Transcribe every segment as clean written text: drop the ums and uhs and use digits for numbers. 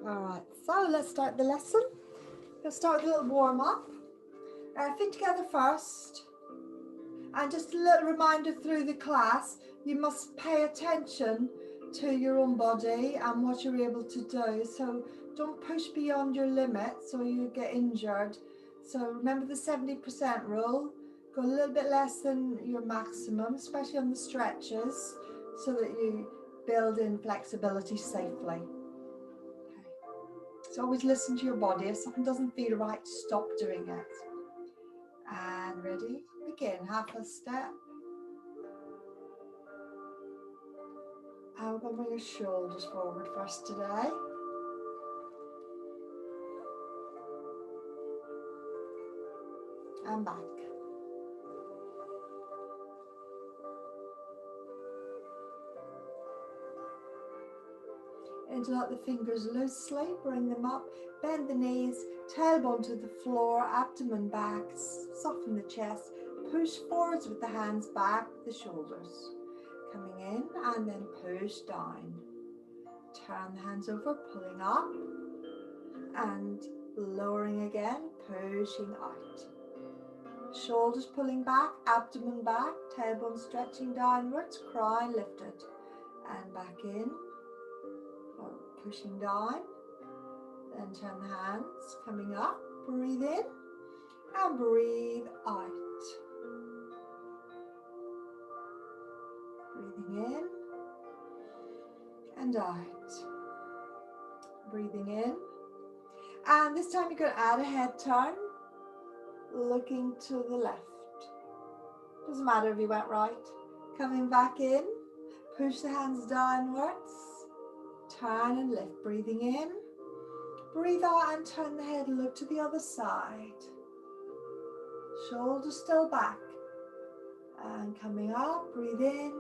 Alright, so let's start the lesson. We'll start with a little warm up. Feet together first. And just a little reminder through the class, you must pay attention to your own body and what you're able to do. So don't push beyond your limits or you get injured. So remember the 70% rule. Go a little bit less than your maximum, especially on the stretches, so that you build in flexibility safely. Okay. So always listen to your body. If something doesn't feel right, stop doing it. And ready? Begin. Half a step. And we're going to bring your shoulders forward first today. And back. Interlock the fingers loosely, bring them up, bend the knees, tailbone to the floor, abdomen back, soften the chest, push forwards with the hands back, the shoulders. Coming in and then push down. Turn the hands over, pulling up and lowering again, pushing out. Shoulders pulling back, abdomen back, tailbone stretching downwards, crown lifted. And back in, pushing down. Then turn the hands, coming up, breathe in and breathe out. Breathing in and out. Breathing in. And this time you're going to add a head turn, looking to the left. Doesn't matter if you went right. Coming back in, push the hands downwards, turn and lift. Breathing in, breathe out and turn the head, look to the other side. Shoulders still back. And coming up, breathe in,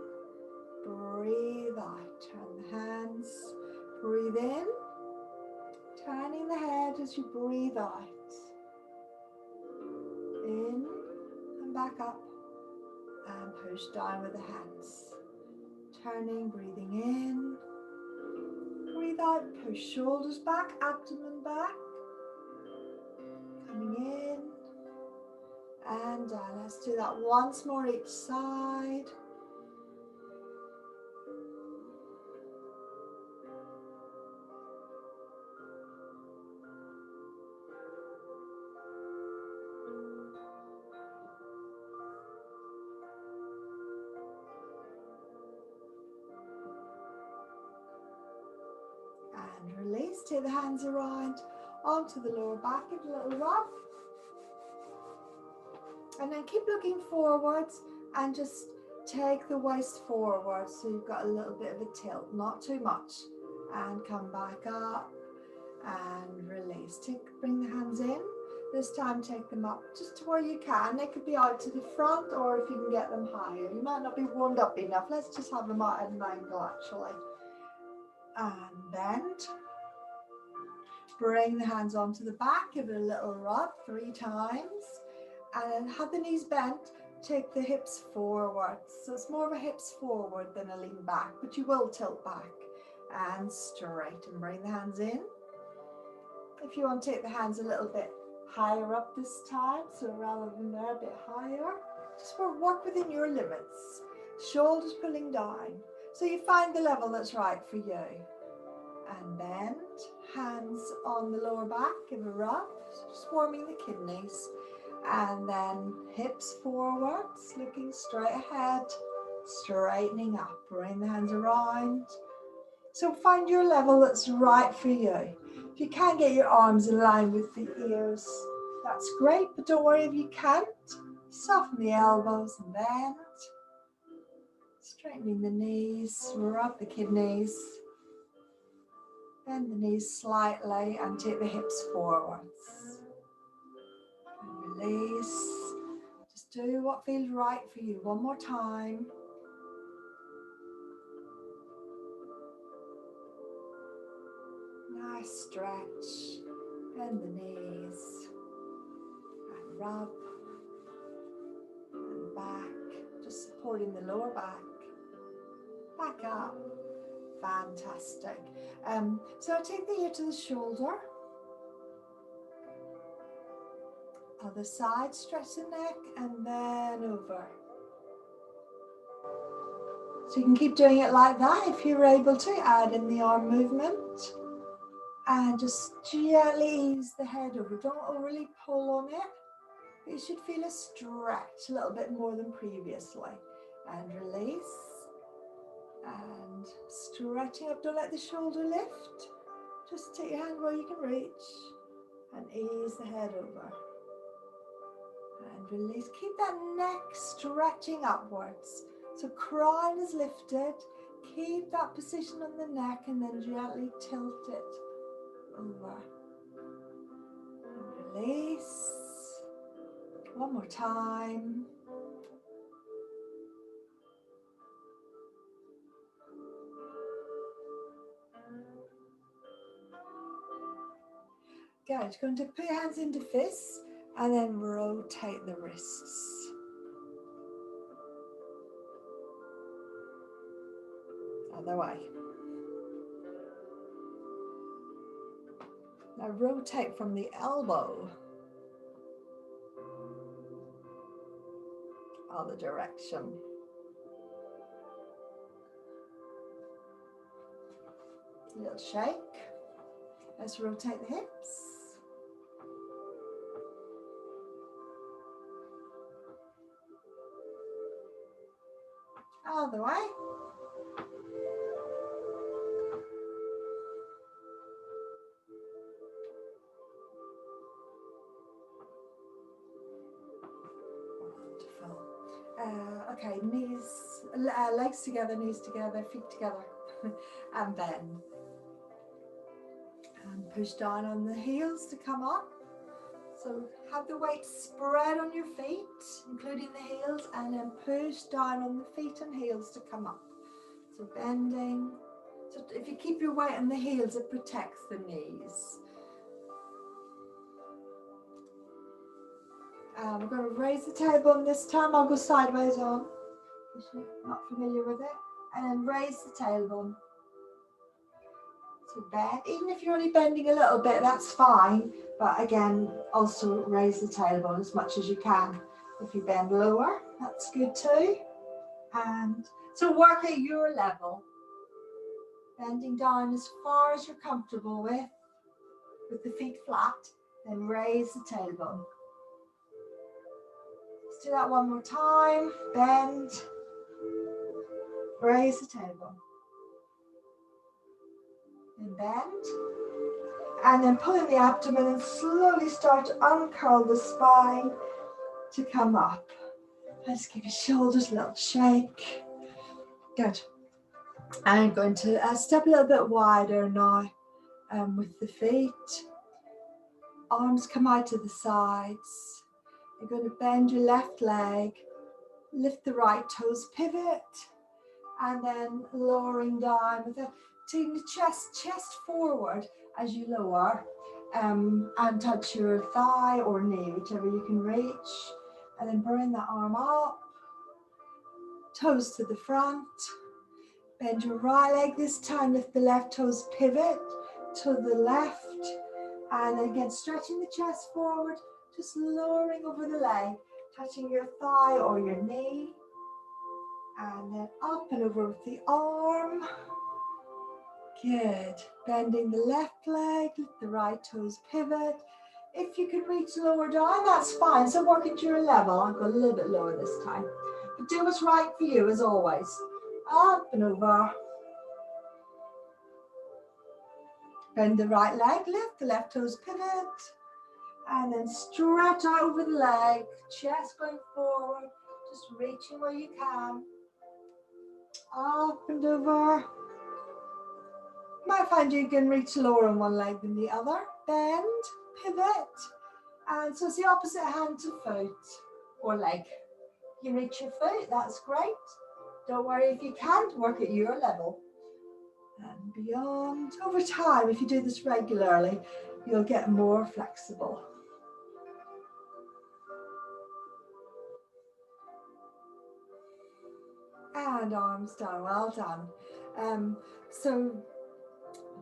breathe out. Turn the hands, breathe in, turning the head as you breathe out. In and back up and push down with the hands. Turning, breathing in, breathe out, push shoulders back, abdomen back. Coming in and down. Let's do that once more each side. And release, take the hands around onto the lower back, give a little rub. And then keep looking forwards and just take the waist forward so you've got a little bit of a tilt, not too much. And come back up and release. Bring the hands in. This time take them up just to where you can. They could be out to the front or if you can get them higher. You might not be warmed up enough. Let's just have them out at an angle actually. And bend. Bring the hands onto the back, give it a little rub 3 times. And have the knees bent, take the hips forward. So it's more of a hips forward than a lean back, but you will tilt back. And straight, and bring the hands in. If you want to take the hands a little bit higher up this time, so rather than there, a bit higher, just work within your limits. Shoulders pulling down, so you find the level that's right for you. And bend, hands on the lower back, give a rub, just warming the kidneys. And then hips forwards, looking straight ahead, straightening up, bring the hands around. So find your level that's right for you. If you can't get your arms in line with the ears, that's great, but don't worry if you can't. Soften the elbows and bend. Straightening the knees, rub the kidneys. Bend the knees slightly and take the hips forwards. And release. Just do what feels right for you. One more time. Nice stretch. Bend the knees. And rub. And back. Just supporting the lower back. Back up. Fantastic. So I take the ear to the shoulder. Other side, stretch the neck and then over. So you can keep doing it like that if you're able to. Add in the arm movement. And just gently ease the head over. Don't overly pull on it. But you should feel a stretch a little bit more than previously. And release. And stretching up. Don't let the shoulder lift. Just take your hand where you can reach. And ease the head over. And release. Keep that neck stretching upwards. So crown is lifted. Keep that position on the neck and then gently tilt it over. And release. One more time. Good. Going to put your hands into fists and then rotate the wrists. Other way. Now rotate from the elbow. Other direction. A little shake. Let's rotate the hips. Other way. Okay, legs together, knees together, feet together, and bend. And push down on the heels to come up. So have the weight spread on your feet, including the heels, and then push down on the feet and heels to come up. So bending. So if you keep your weight on the heels, it protects the knees. We're going to raise the tailbone this time. I'll go sideways on, if you're not familiar with it. And then raise the tailbone. So bend. Even if you're only bending a little bit, that's fine. But again, also raise the tailbone as much as you can. If you bend lower, that's good too. And so work at your level. Bending down as far as you're comfortable with the feet flat. Then raise the tailbone. Let's do that one more time. Bend. Raise the tailbone. And bend. And then pull in the abdomen and slowly start to uncurl the spine to come up. Let's give your shoulders a little shake. Good. I'm going to step a little bit wider now with the feet. Arms come out to the sides. You're going to bend your left leg, lift the right toes, pivot, and then lowering down with taking the chest forward as you lower, and touch your thigh or knee, whichever you can reach, and then bring the arm up, toes to the front, bend your right leg this time, lift the left toes, pivot to the left, and again stretching the chest forward, just lowering over the leg, touching your thigh or your knee, and then up and over with the arm. Good. Bending the left leg, lift the right toes, pivot. If you can reach lower down, that's fine. So work at your level. I'll go a little bit lower this time. But do what's right for you as always. Up and over. Bend the right leg, lift the left toes, pivot. And then stretch out over the leg, chest going forward, just reaching where you can. Up and over. You might find you can reach lower on one leg than the other. Bend, pivot. And so it's the opposite hand to foot or leg. You reach your foot, that's great. Don't worry if you can't, work at your level. And beyond. Over time, if you do this regularly, you'll get more flexible. And arms down, well done. So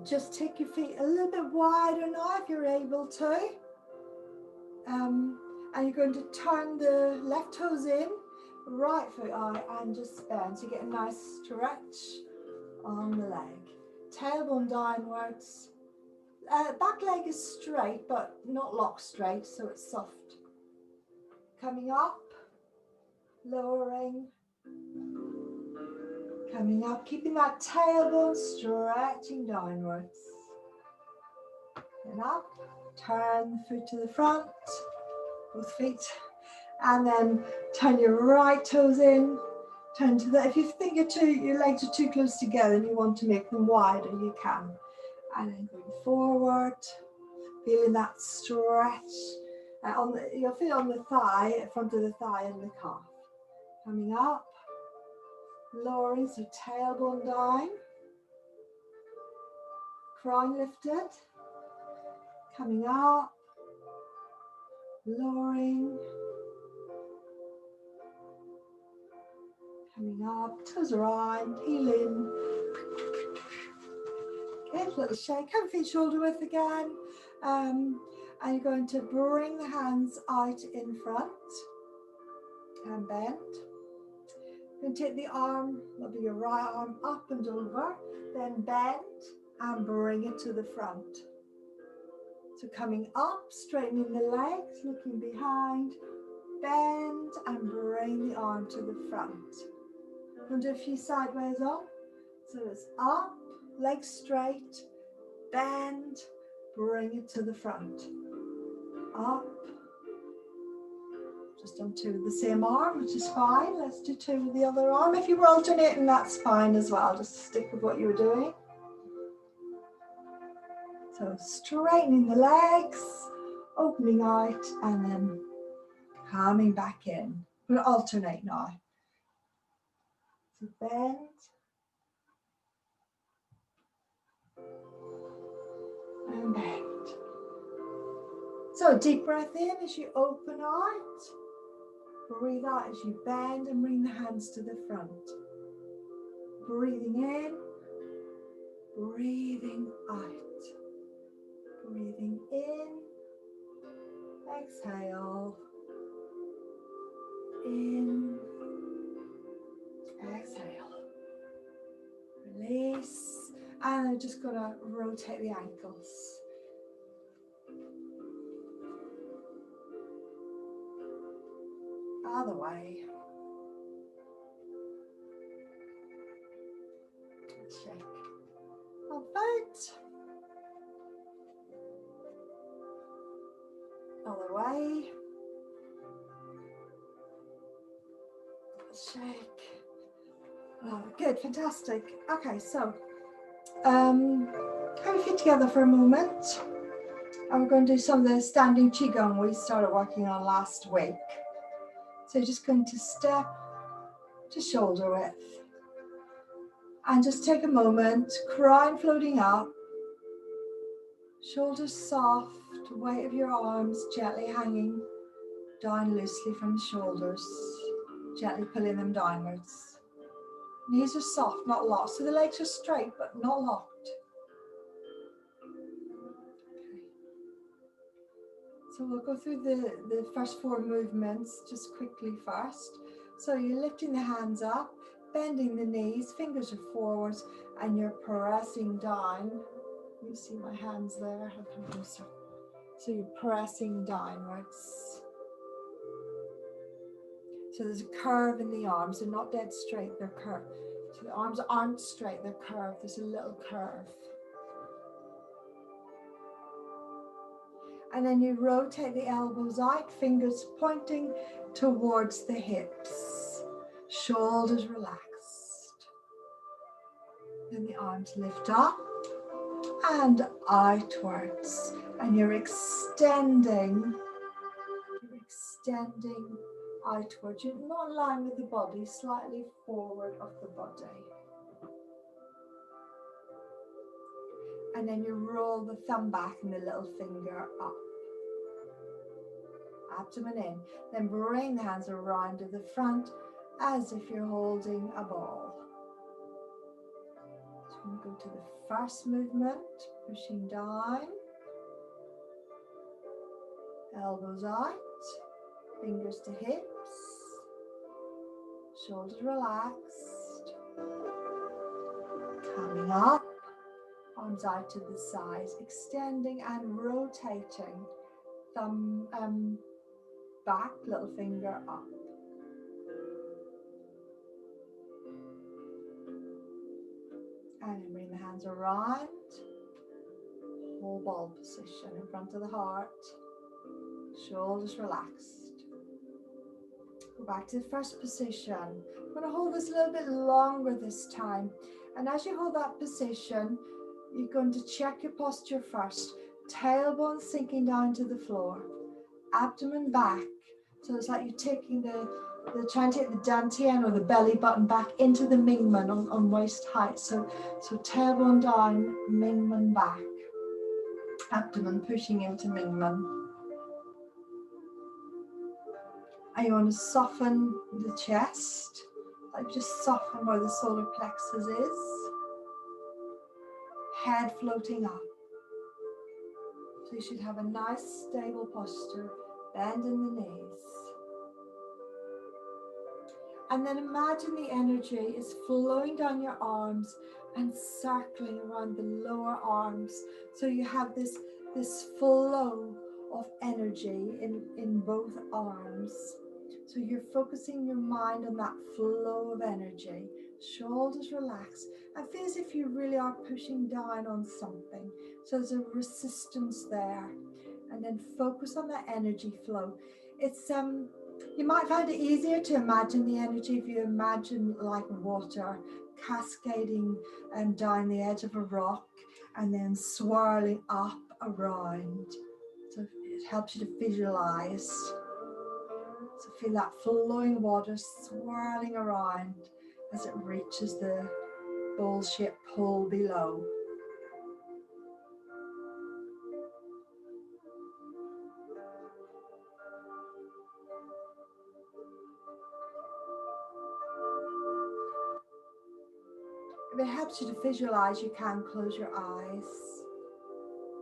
just take your feet a little bit wider now if you're able to. And you're going to turn the left toes in, right foot out, and just bend. So you get a nice stretch on the leg. Tailbone downwards. Back leg is straight, but not locked straight, so it's soft. Coming up, lowering, coming up, keeping that tailbone stretching downwards. And up, turn the foot to the front, both feet, and then turn your right toes in, turn to the, if you think your legs are too close together and you want to make them wider, you can. And then going forward, feeling that stretch. You'll feel on the thigh, front of the thigh and the calf. Coming up, lowering, so tailbone down, crown lifted, coming up, lowering, coming up, toes around, heel in. Good, little shake, have feet shoulder width again. And you're going to bring the hands out in front and bend. Then take the arm, that'll be your right arm, up and over, then bend and bring it to the front. So coming up, straightening the legs, looking behind, bend and bring the arm to the front. We'll do a few sideways on. So it's up, legs straight, bend, bring it to the front. Up. Just done two with the same arm, which is fine. Let's do two with the other arm. If you were alternating, that's fine as well. Just stick with what you were doing. So straightening the legs, opening out, and then coming back in. We'll alternate now. So bend. And bend. So deep breath in as you open out. Breathe out as you bend and bring the hands to the front. Breathing in, breathing out. Breathing in, exhale, in, exhale. Release, and I'm just going to rotate the ankles. Other way. Shake. About. Other way. Shake. Oh, good, fantastic. Okay, so have your feet together for a moment. And we're going to do some of the standing qigong we started working on last week. So you're just going to step to shoulder width. And just take a moment, crown floating up, shoulders soft, weight of your arms gently hanging down loosely from the shoulders, gently pulling them downwards. Knees are soft, not locked, so the legs are straight but not locked. Okay. So we'll go through the first four movements just quickly first. So you're lifting the hands up, bending the knees, fingers are forwards, and you're pressing down. You see my hands there, I'll come closer. So you're pressing downwards. So there's a curve in the arms, they're not dead straight, they're curved. So the arms aren't straight, they're curved, there's a little curve. And then you rotate the elbows out, fingers pointing towards the hips, shoulders relaxed. Then the arms lift up and outwards, and you're extending outwards. You're not in line with the body, slightly forward of the body. And then you roll the thumb back and the little finger up. Abdomen in. Then bring the hands around to the front as if you're holding a ball. And go to the first movement, pushing down, elbows out, fingers to hips, shoulders relaxed, coming up, arms out to the sides, extending and rotating, thumb back, little finger up. And then bring the hands around, whole ball position in front of the heart, shoulders relaxed. Go back to the first position. I'm going to hold this a little bit longer this time. And as you hold that position, you're going to check your posture first. Tailbone sinking down to the floor, abdomen back. So it's like you're taking trying to take the dantian or the belly button back into the Mingmen on waist height. So tailbone down, Mingmen back. Abdomen pushing into Mingmen. And you want to soften the chest. Like just soften where the solar plexus is. Head floating up. So you should have a nice stable posture. Bend in the knees. And then imagine the energy is flowing down your arms and circling around the lower arms. So you have this flow of energy in both arms. So you're focusing your mind on that flow of energy. Shoulders relaxed. And feel as if you really are pushing down on something. So there's a resistance there. And then focus on that energy flow. It's you might find it easier to imagine the energy if you imagine like water cascading down the edge of a rock and then swirling up around. So it helps you to visualize. So feel that flowing water swirling around as it reaches the bowl-shaped pool below. If it helps you to visualize, you can close your eyes,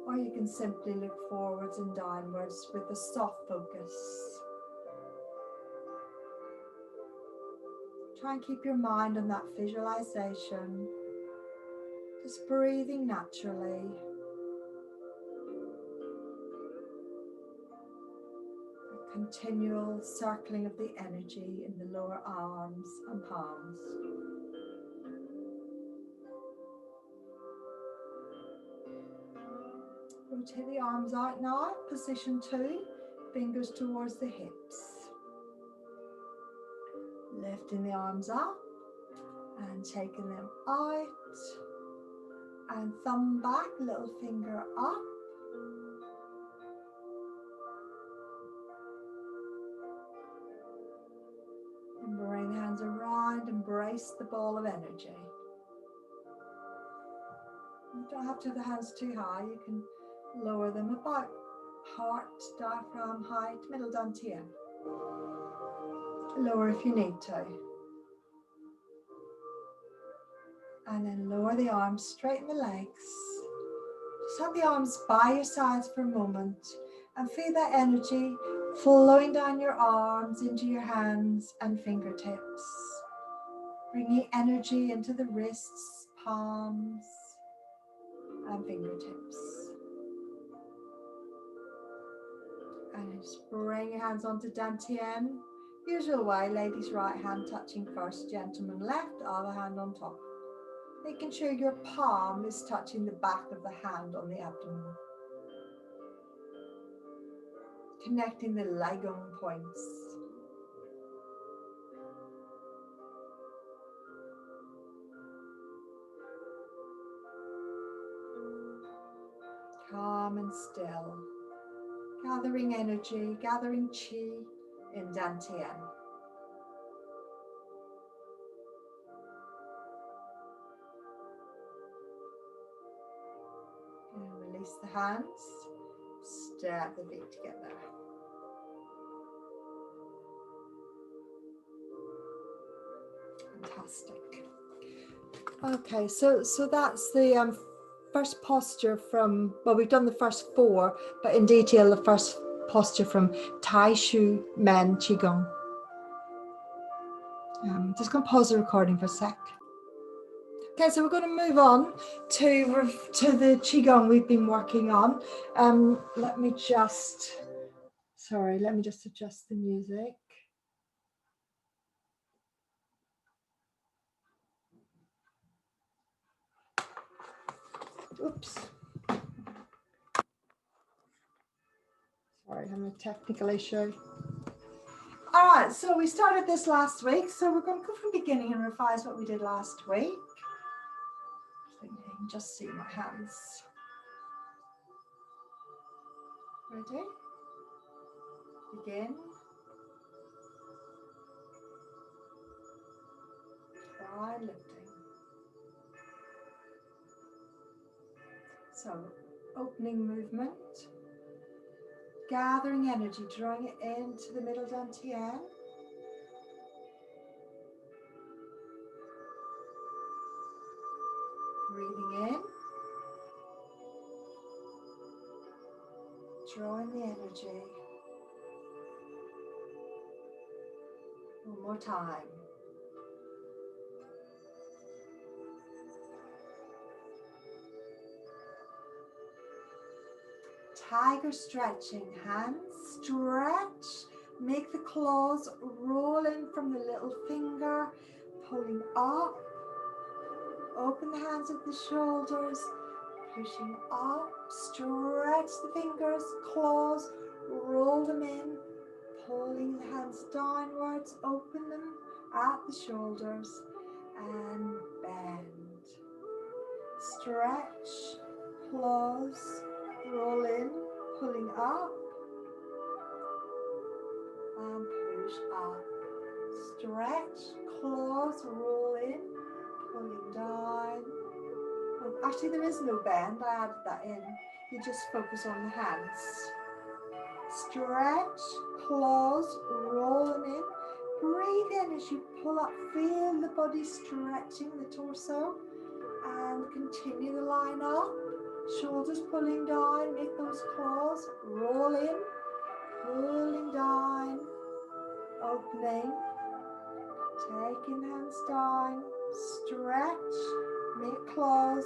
or you can simply look forwards and downwards with a soft focus. Try and keep your mind on that visualization, just breathing naturally. A continual circling of the energy in the lower arms and palms. Rotate the arms out now, position 2, fingers towards the hips. Lifting the arms up and taking them out. And thumb back, little finger up. And bring the hands around, embrace the ball of energy. You don't have to have the hands too high, you can lower them about heart, diaphragm height, middle dantian. Lower if you need to. And then lower the arms, straighten the legs. Just have the arms by your sides for a moment and feel that energy flowing down your arms into your hands and fingertips. Bringing energy into the wrists, palms, and fingertips. And just bring your hands onto dantian. Usual way, ladies right hand touching first, gentlemen left, other hand on top. Making sure your palm is touching the back of the hand on the abdomen. Connecting the lagom points. Calm and still. Gathering energy, gathering chi in dantian. And release the hands. Step the feet together. Fantastic. Okay, so that's the first posture from, well, we've done the first 4, but in detail the first posture from Tai Chi Men Qigong. Just going to pause the recording for a sec. Okay, so we're going to move on to the Qigong we've been working on. Let me just adjust the music. Oops. Sorry, having a technical issue. All right, so we started this last week, so we're going to go from the beginning and revise what we did last week. I think you can just see my hands. Ready? Begin. Try lifting. So, opening movement. Gathering energy, drawing it into the middle dantian. Breathing in. Drawing the energy. One more time. Tiger stretching. Hands stretch. Make the claws roll in from the little finger, pulling up. Open the hands at the shoulders, pushing up. Stretch the fingers, claws, roll them in, pulling the hands downwards. Open them at the shoulders and bend. Stretch, claws, roll in, pulling up. And push up. Stretch, claws, roll in, pulling down. Oh, actually, there is no bend. I added that in. You just focus on the hands. Stretch, claws, rolling in. Breathe in as you pull up. Feel the body stretching the torso. And continue the line up. Shoulders pulling down. Make those claws. Roll in. Pulling down, opening, taking the hands down, stretch, make claws,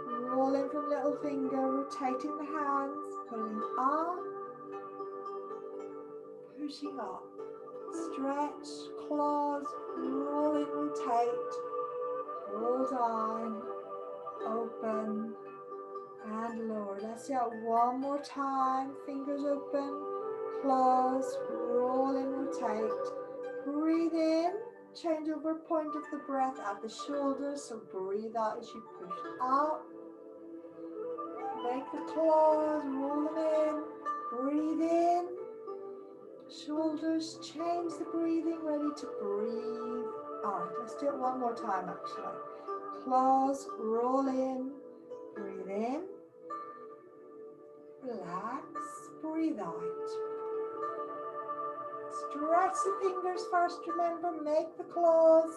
rolling from little finger, rotating the hands, pulling up, pushing up, stretch, claws, rolling, rotate, pull down, open, and lower. Let's do it one more time, fingers open, claws, roll and rotate. Breathe in, change over point of the breath at the shoulders. So breathe out as you push up. Make the claws, roll them in. Breathe in. Shoulders, change the breathing, ready to breathe out. Let's do it one more time actually. Claws, roll in. Breathe in. Relax, breathe out. Stretch the fingers first, remember, make the claws.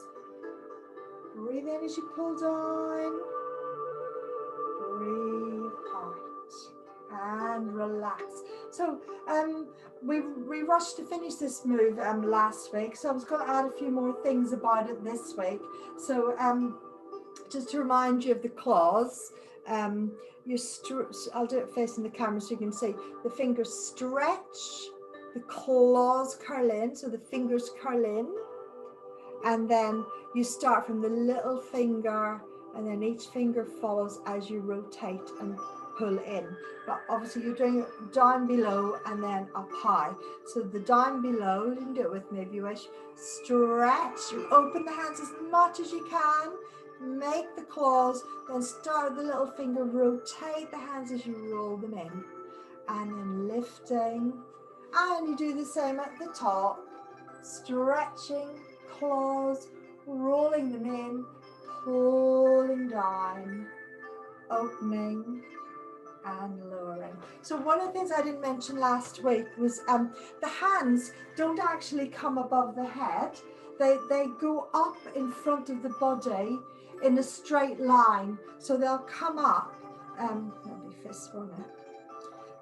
Breathe in as you pull down. Breathe out. And relax. So we rushed to finish this move last week, so I was going to add a few more things about it this week. So just to remind you of the claws, I'll do it facing the camera so you can see. The fingers stretch, the claws curl in, so the fingers curl in, and then you start from the little finger, and then each finger follows as you rotate and pull in. But obviously you're doing it down below and then up high. So the down below, you can do it with me if you wish. Stretch, you open the hands as much as you can. Make the claws, then start with the little finger, rotate the hands as you roll them in, and then lifting, and you do the same at the top, stretching, claws, rolling them in, pulling down, opening, and lowering. So one of the things I didn't mention last week was the hands don't actually come above the head. They go up in front of the body in a straight line. So they'll come up, maybe fist on it.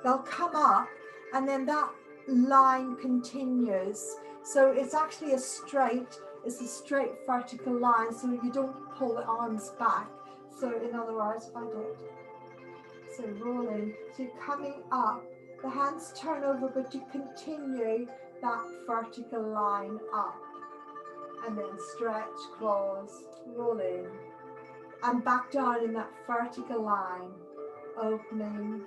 They'll come up and then that line continues. So it's actually it's a straight vertical line, so you don't pull the arms back. So in other words, if I did, so rolling, so you're coming up, the hands turn over, but you continue that vertical line up. And then stretch, claws, roll in, and back down in that vertical line, opening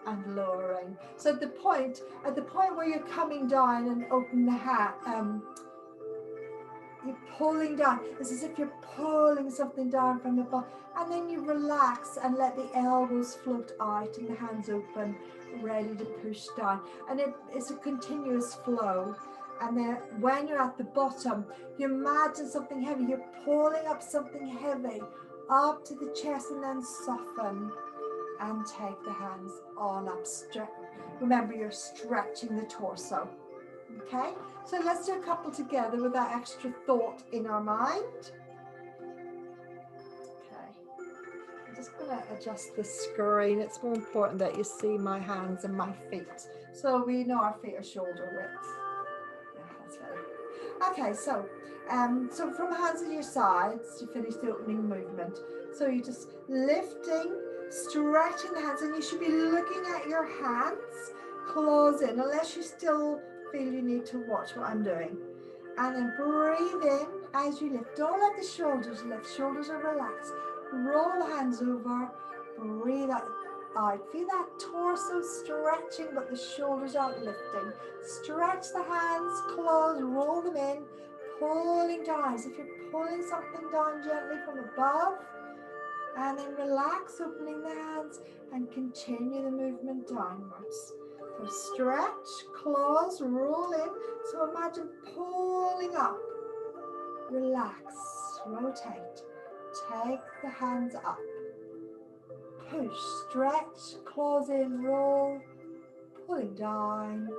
and lowering. So at the point where you're coming down and open the hat, you're pulling down. It's as if you're pulling something down from the bottom, and then you relax and let the elbows float out and the hands open, ready to push down. And it's a continuous flow. And then when you're at the bottom, you imagine something heavy. You're pulling up something heavy up to the chest, and then soften and take the hands on up. Remember, you're stretching the torso. Okay, so let's do a couple together with that extra thought in our mind. Okay, I'm just going to adjust the screen. It's more important that you see my hands and my feet, so we know our feet are shoulder width. Yeah, that's better. Okay, so from hands at your sides, you finish the opening movement. So you're just lifting, stretching the hands, and you should be looking at your hands, claws in, unless you still feel you need to watch what I'm doing. And then breathe in as you lift. Don't let the shoulders lift. Shoulders are relaxed. Roll the hands over. Breathe out. Feel that torso stretching, but the shoulders aren't lifting. Stretch the hands, claws, roll them in, pulling down. As if you're pulling something down gently from above. And then relax, opening the hands, and continue the movement downwards. So stretch, claws, roll in. So imagine pulling up. Relax, rotate. Take the hands up. Push, stretch, claws in, roll, pulling down,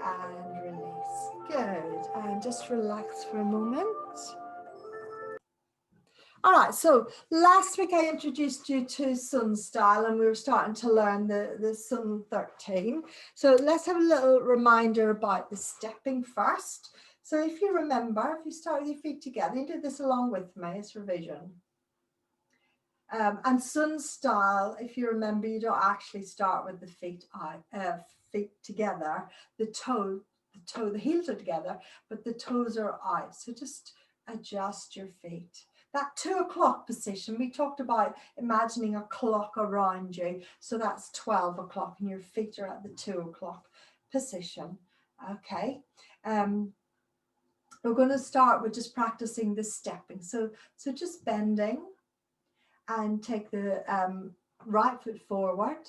and release. Good. And just relax for a moment. All right, so last week I introduced you to Sun style, and we were starting to learn the Sun 13. So let's have a little reminder about the stepping first. So if you remember, if you start with your feet together, you do this along with me, it's revision. And Sun style, if you remember, you don't actually start with the feet together. The heels are together, but the toes are out. So just adjust your feet. That 2 o'clock position, we talked about imagining a clock around you. So that's 12 o'clock and your feet are at the 2 o'clock position. Okay. We're going to start with just practicing the stepping. So just bending and take the right foot forward.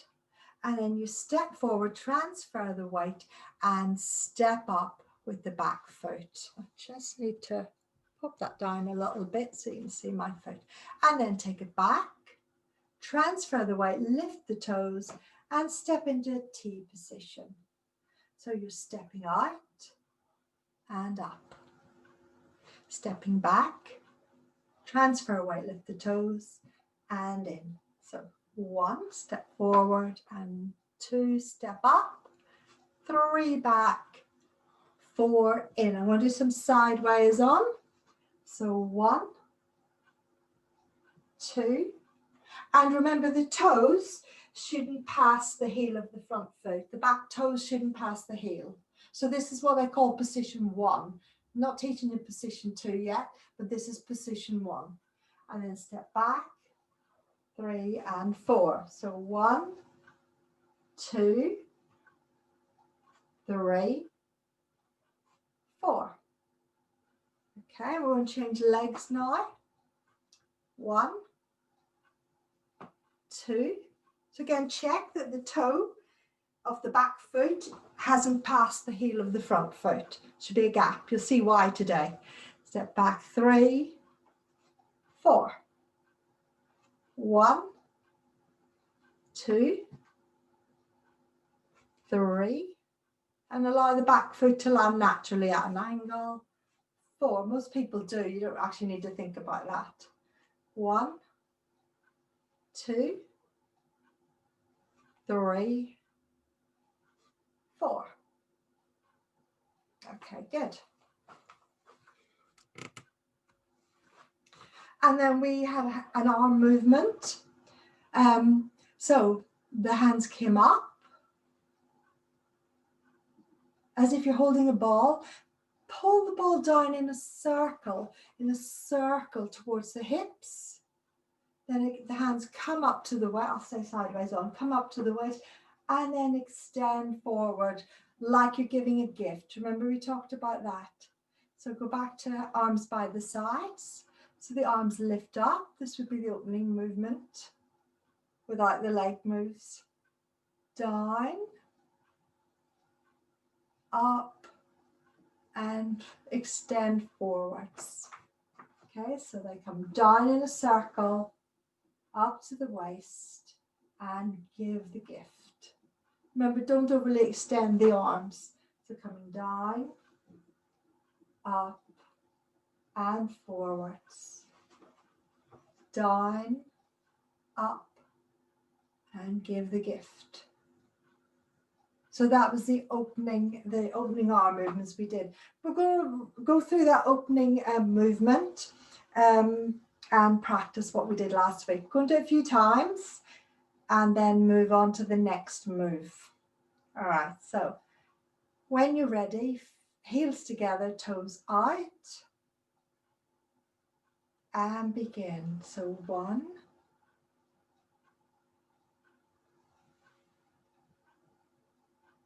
And then you step forward, transfer the weight and step up with the back foot. I just need to pop that down a little bit so you can see my foot. And then take it back, transfer the weight, lift the toes and step into a T position. So you're stepping out and up. Stepping back, transfer weight, lift the toes and in. So 1, step forward and 2, step up, 3, back, 4, in. I'm going to do some sideways on. So 1, 2, and remember the toes shouldn't pass the heel of the front foot. The back toes shouldn't pass the heel. So this is what I call position 1. I'm not teaching you position 2 yet, but this is position 1. And then step back, 3 and 4. So 1, 2, 3, 4. Okay, we're going to change legs now. 1, 2. So again, check that the toe of the back foot hasn't passed the heel of the front foot. Should be a gap. You'll see why today. Step back, 3, 4. 1, 2, 3, and allow the back foot to land naturally at an angle. 4. Most people do. You don't actually need to think about that. 1, 2, 3, 4. Okay, good. And then we had an arm movement. So the hands came up as if you're holding a ball. Pull the ball down in a circle towards the hips. Then the hands come up to the waist. I'll say sideways on. Come up to the waist, and then extend forward like you're giving a gift. Remember we talked about that. So go back to arms by the sides. So the arms lift up. This would be the opening movement without the leg moves. Down, up, and extend forwards. Okay, so they come down in a circle, up to the waist, and give the gift. Remember, don't overly extend the arms. So coming down, up, and forwards. Down, up, and give the gift. So that was the opening arm movements we did. We're going to go through that opening movement and practice what we did last week. We're going to do it a few times and then move on to the next move. All right, so when you're ready, heels together, toes out, and begin. So 1,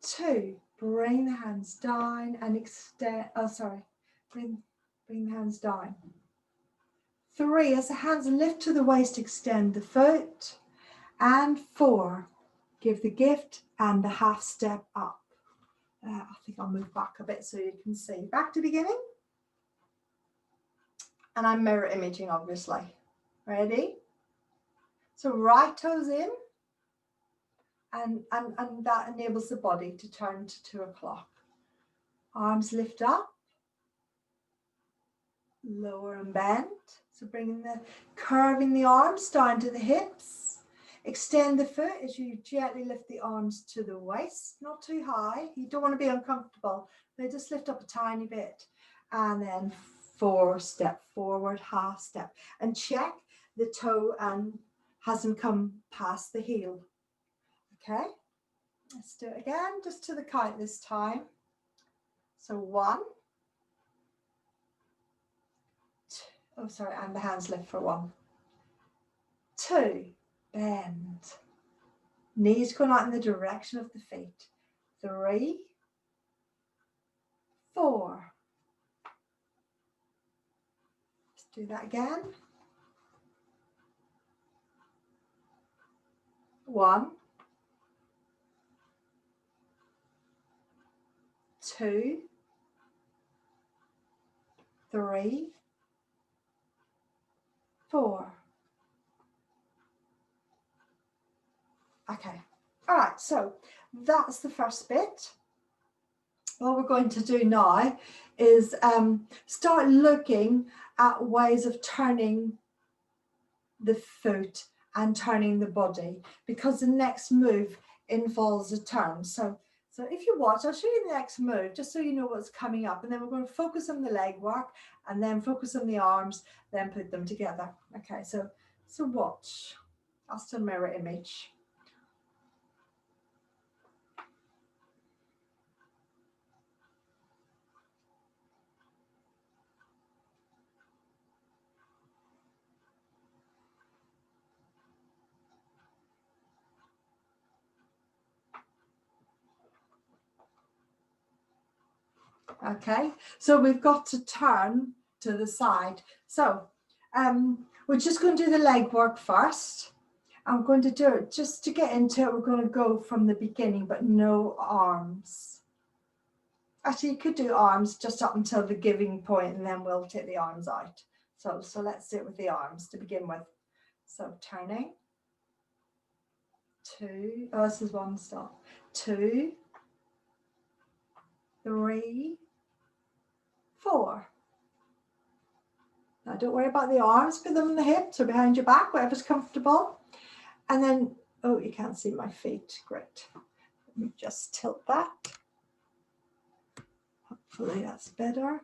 2, bring the hands down and extend, bring the hands down. 3, as the hands lift to the waist, extend the foot. And 4, give the gift and the half step up. I think I'll move back a bit so you can see. Back to beginning. And I'm mirror imaging, obviously. Ready? So right toes in. And that enables the body to turn to 2 o'clock. Arms lift up. Lower and bend. So curving the arms down to the hips. Extend the foot as you gently lift the arms to the waist, not too high. You don't want to be uncomfortable. They just lift up a tiny bit. And then 4 step forward, half step. And check the toe hasn't come past the heel. Okay, let's do it again, just to the count this time. So 1, 2, and the hands lift for 1. 2, bend. Knees going out in the direction of the feet. 3, 4. Let's do that again. 1, 2, 3, 4. Okay. All right. So that's the first bit. What we're going to do now is start looking at ways of turning the foot and turning the body, because the next move involves a turn. So if you watch, I'll show you the next move just so you know what's coming up, and then we're going to focus on the leg work and then focus on the arms, then put them together. Okay, so watch. I'll still mirror image. Okay, so we've got to turn to the side. So we're just going to do the leg work first. I'm going to do it just to get into it. We're going to go from the beginning, but no arms. Actually, you could do arms just up until the giving point, and then we'll take the arms out. So let's do it with the arms to begin with. So turning. 2. Oh, this is 1 stop. 2, 3, 4. Now don't worry about the arms, put them on the hips or behind your back, whatever's comfortable. And then, oh, you can't see my feet, great. Let me just tilt that. Hopefully that's better.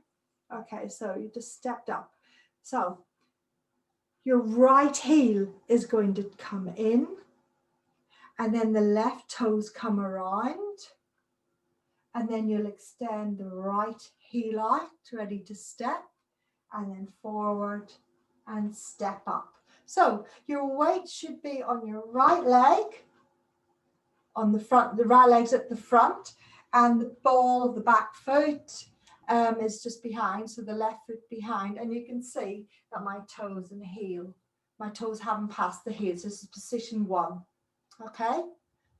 Okay, so you just stepped up. So your right heel is going to come in, and then the left toes come around, and then you'll extend the right heel out, ready to step, and then forward and step up. So your weight should be on your right leg, on the front, the right leg's at the front, and the ball of the back foot is just behind, so the left foot behind, and you can see that my toes and heel, my toes haven't passed the heels. This is position 1. Okay,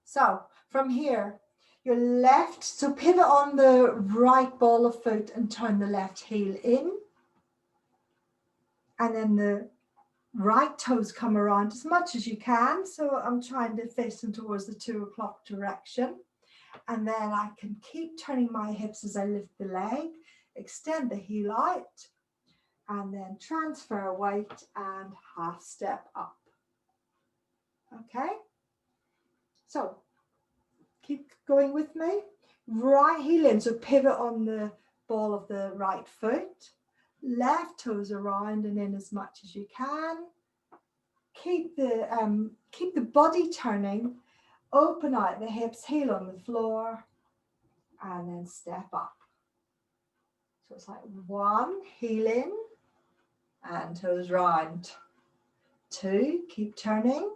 so from here, your left, so pivot on the right ball of foot and turn the left heel in, and then the right toes come around as much as you can. So I'm trying to face them towards the 2 o'clock direction. And then I can keep turning my hips as I lift the leg, extend the heel out, and then transfer weight and half step up. Okay, so keep going with me. Right heel in, so pivot on the ball of the right foot, left toes around and in as much as you can. Keep the body turning, open out the hips, heel on the floor, and then step up. So it's like 1, heel in, and toes round. 2, keep turning.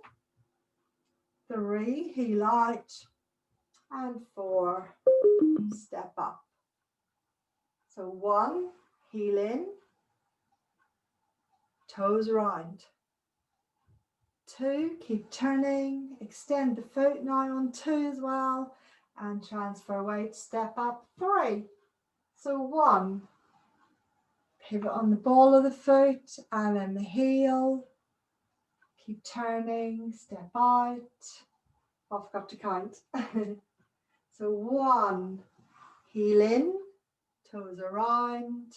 3, heel out, and 4, step up. So 1, heel in, toes round. 2, keep turning, extend the foot now on 2 as well, and transfer weight, step up. 3, so 1, pivot on the ball of the foot and then the heel, keep turning, step out. I forgot to count. So 1, heel in, toes around.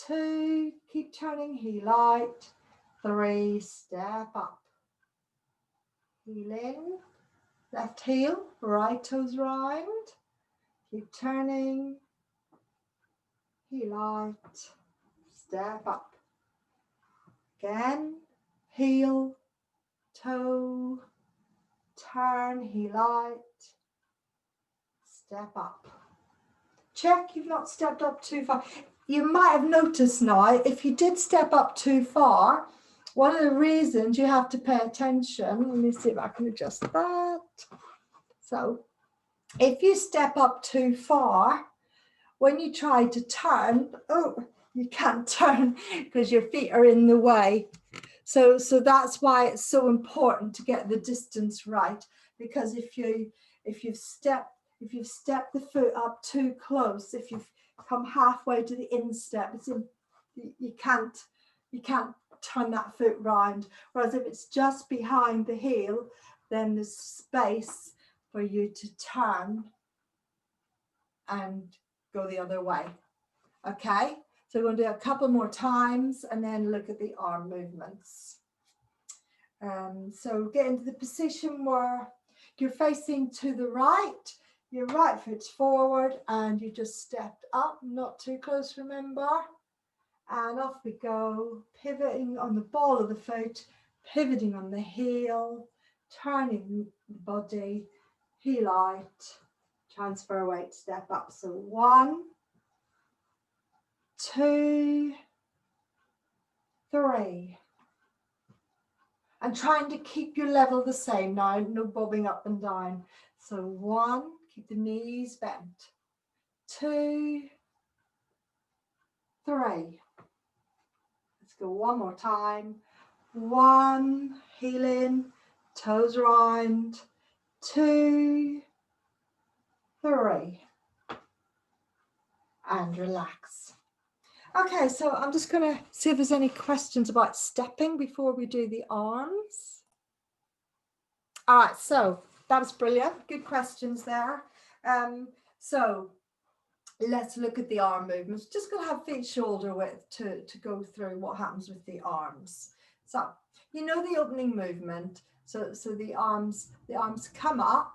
2, keep turning, heel out. 3, step up. Heel in, left heel, right toes round. Keep turning, heel out, step up. Again, heel, toe, turn, heel out, step up. Check you've not stepped up too far. You might have noticed now, if you did step up too far, one of the reasons you have to pay attention, let me see if I can adjust that. So if you step up too far, when you try to turn, oh, you can't turn because your feet are in the way. So that's why it's so important to get the distance right, because if you've stepped the foot up too close, if you've come halfway to the instep, you can't turn that foot round. Whereas if it's just behind the heel, then there's space for you to turn and go the other way. Okay, so we're going to do a couple more times and then look at the arm movements. So get into the position where you're facing to the right, your right foot's forward and you just stepped up, not too close, remember, and off we go, pivoting on the ball of the foot, pivoting on the heel, turning the body, heel out, transfer weight, step up. So 1, 2, 3. And trying to keep your level the same now, no bobbing up and down. So 1, keep the knees bent. 2, 3. Let's go one more time. 1, heel in, toes round. 2, 3. And relax. Okay, so I'm just going to see if there's any questions about stepping before we do the arms. All right, so that was brilliant. Good questions there. So let's look at the arm movements. Just going to have feet shoulder width to go through what happens with the arms. So you know the opening movement. So the arms come up,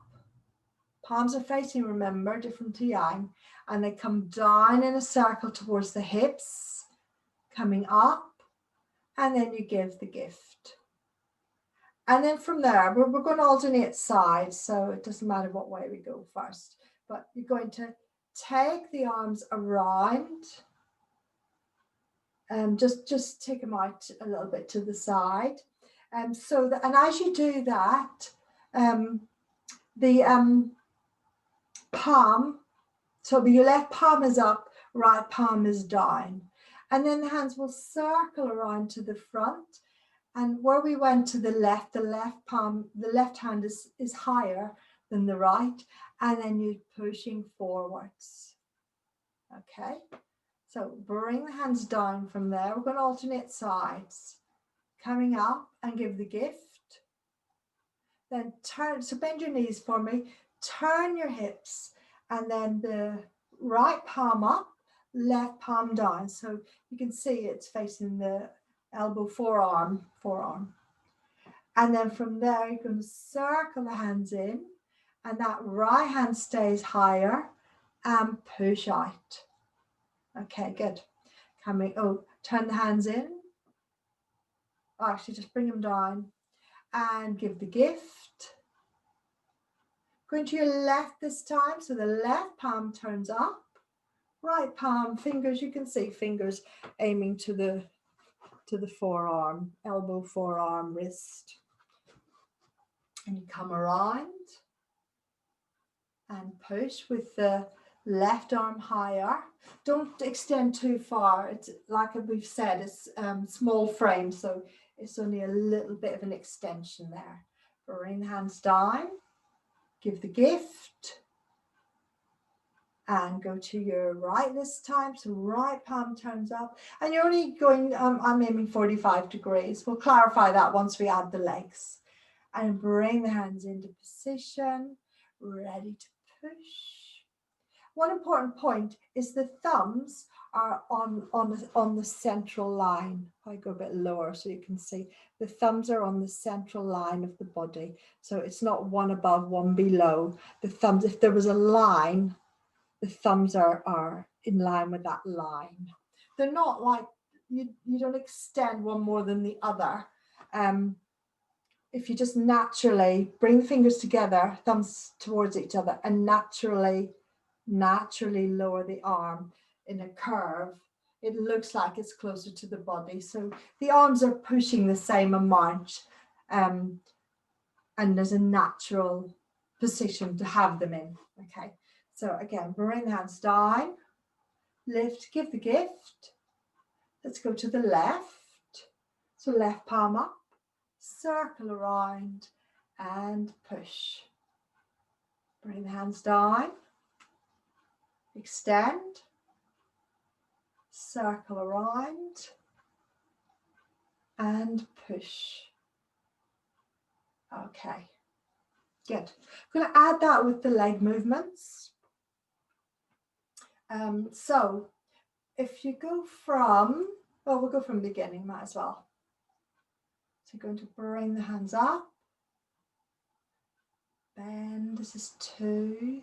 palms are facing, remember, different to yang, and they come down in a circle towards the hips, coming up, and then you give the gift. And then from there, we're going to alternate sides, so it doesn't matter what way we go first. But you're going to take the arms around, and just take them out a little bit to the side. And as you do that, the palm, so your left palm is up, right palm is down. And then the hands will circle around to the front. And where we went to the left palm, the left hand is higher than the right. And then you're pushing forwards. Okay. So bring the hands down from there. We're going to alternate sides. Coming up and give the gift. Then turn, so bend your knees for me. Turn your hips. And then the right palm up, left palm down. So you can see it's facing the elbow, forearm. And then from there, you're going to circle the hands in, and that right hand stays higher and push out. Okay, good. Turn the hands in. Actually, just bring them down and give the gift. Going to your left this time, so the left palm turns up, right palm, fingers, you can see fingers aiming to the forearm, elbow, forearm, wrist. And you come around and push with the left arm higher. Don't extend too far. It's like we've said, it's small frame, so it's only a little bit of an extension there. Bring the hands down, give the gift, and go to your right this time. So right palm turns up, and you're only going, I'm aiming 45 degrees. We'll clarify that once we add the legs. And bring the hands into position, ready to push. One important point is the thumbs are on the central line. I go a bit lower so you can see the thumbs are on the central line of the body. So it's not one above, one below. The thumbs, if there was a line, the thumbs are in line with that line. They're not like, you don't extend one more than the other. If you just naturally bring the fingers together, thumbs towards each other, and naturally lower the arm in a curve, it looks like it's closer to the body. So the arms are pushing the same amount, and there's a natural position to have them in. Okay, so again, bring the hands down, lift, give the gift. Let's go to the left. So left palm up, circle around and push. Bring the hands down, extend, circle around and push. Okay, good. I'm going to add that with the leg movements. So if you go from, well, we'll go from the beginning, might as well. So you're going to bring the hands up, bend, this is 2,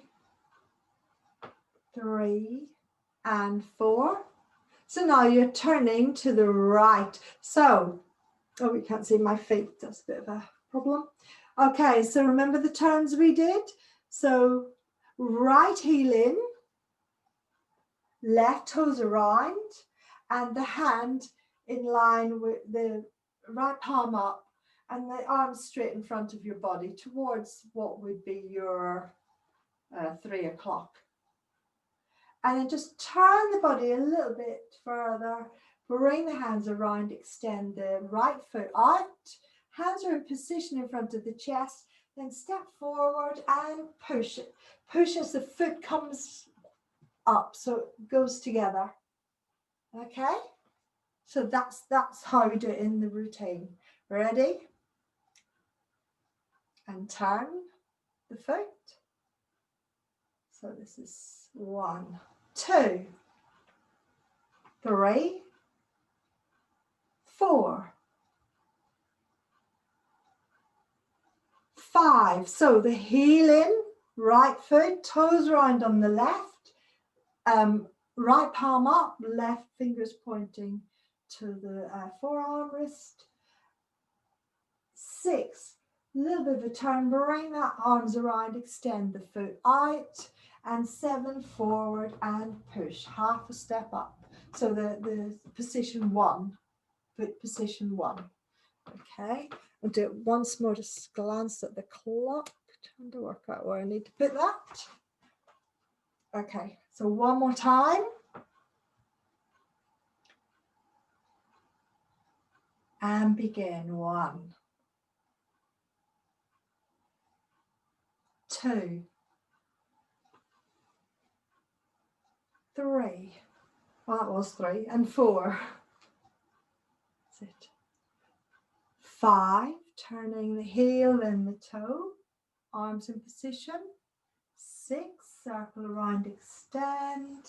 3, and 4. So now you're turning to the right. So, oh, you can't see my feet, that's a bit of a problem. Okay, so remember the turns we did? So right heel in, left toes around, and the hand in line with the right palm up and the arms straight in front of your body towards what would be your 3 o'clock. And then just turn the body a little bit further, bring the hands around, extend the right foot out, hands are in position in front of the chest, then step forward and push it. Push as the foot comes up, so it goes together. Okay, so that's how we do it in the routine. Ready? And turn the foot. So this is 1, 2, 3, 4, 5. So the heel in, right foot, toes round on the left, right palm up, left fingers pointing to the forearm wrist. 6, a little bit of a turn, bring that arms around, extend the foot out, and 7, forward and push, half a step up. So the position 1, foot position 1. Okay, I'll do it once more, just glance at the clock, trying to work out where I need to put that. Okay, so one more time. And begin. 1, 2, 3. Well, that was 3. And 4. That's it. 5, turning the heel and the toe, arms in position. 6, circle around, extend.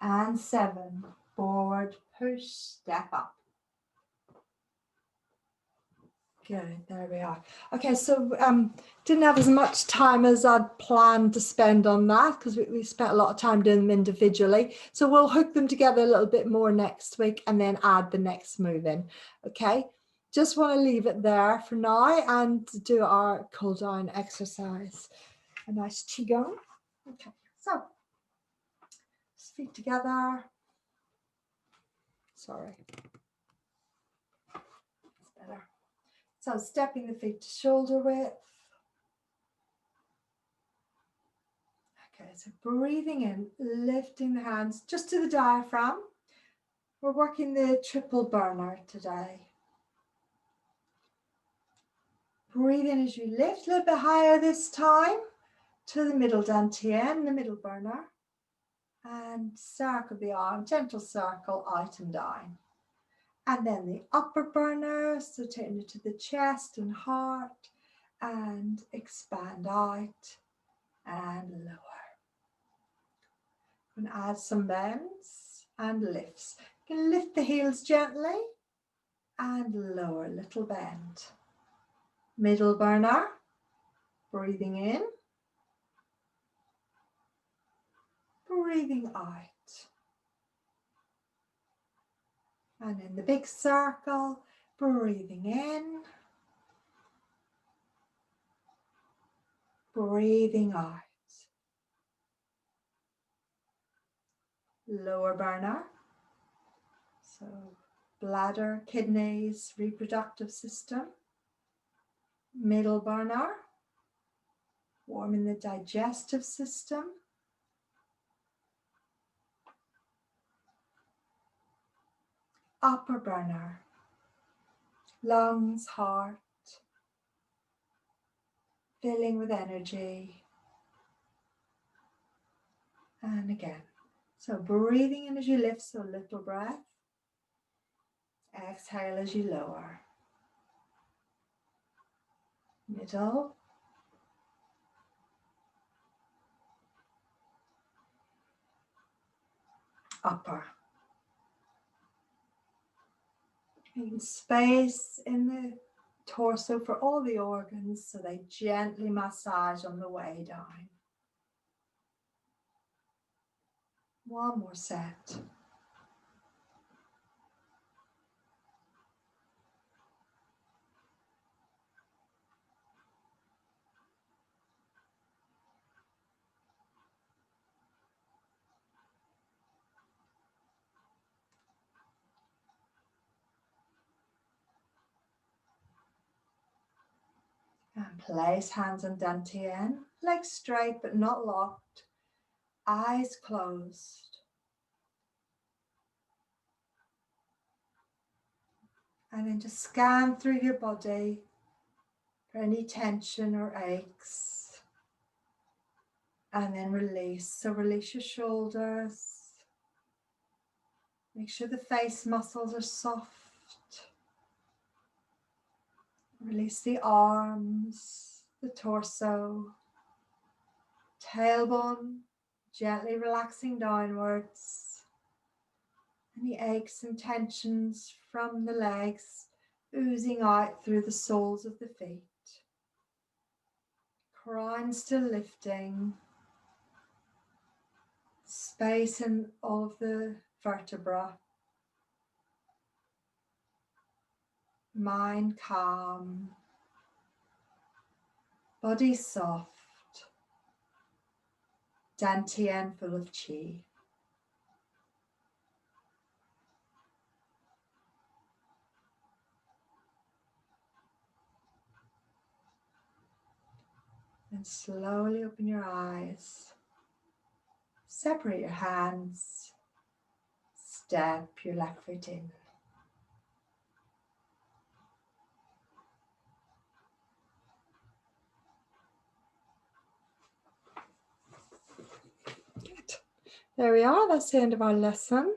And 7, forward, push, step up. Good, there we are. Okay, so didn't have as much time as I'd planned to spend on that because we spent a lot of time doing them individually. So we'll hook them together a little bit more next week and then add the next move in. Okay, just want to leave it there for now and do our cool down exercise. A nice qigong. Okay, so feet together. Sorry, it's better. So stepping the feet to shoulder width. Okay, so breathing in, lifting the hands just to the diaphragm. We're working the triple burner today. Breathe in as you lift, a little bit higher this time to the middle dantian, the middle burner. And circle the arm, gentle circle out and down. And then the upper burner, so taking it to the chest and heart and expand out and lower. And add some bends and lifts. You can lift the heels gently and lower, little bend. Middle burner, breathing in, breathing out. And in the big circle, breathing in, breathing out. Lower burner, so bladder, kidneys, reproductive system. Middle burner, warming the digestive system. Upper burner, lungs, heart, filling with energy. And again, so breathing in as you lift, so little breath. Exhale as you lower. Middle. Upper. Making space in the torso for all the organs so they gently massage on the way down. One more set. And place hands on dantian, legs straight but not locked, eyes closed. And then just scan through your body for any tension or aches. And then release. So release your shoulders. Make sure the face muscles are soft. Release the arms, the torso, tailbone, Gently relaxing downwards. Any aches and tensions from the legs oozing out through the soles of the feet. Crown still lifting. Space in all of the vertebra. Mind calm. Body soft. Dantian full of chi. And slowly open your eyes. Separate your hands. Step your left foot in. Good. There we are. That's the end of our lesson.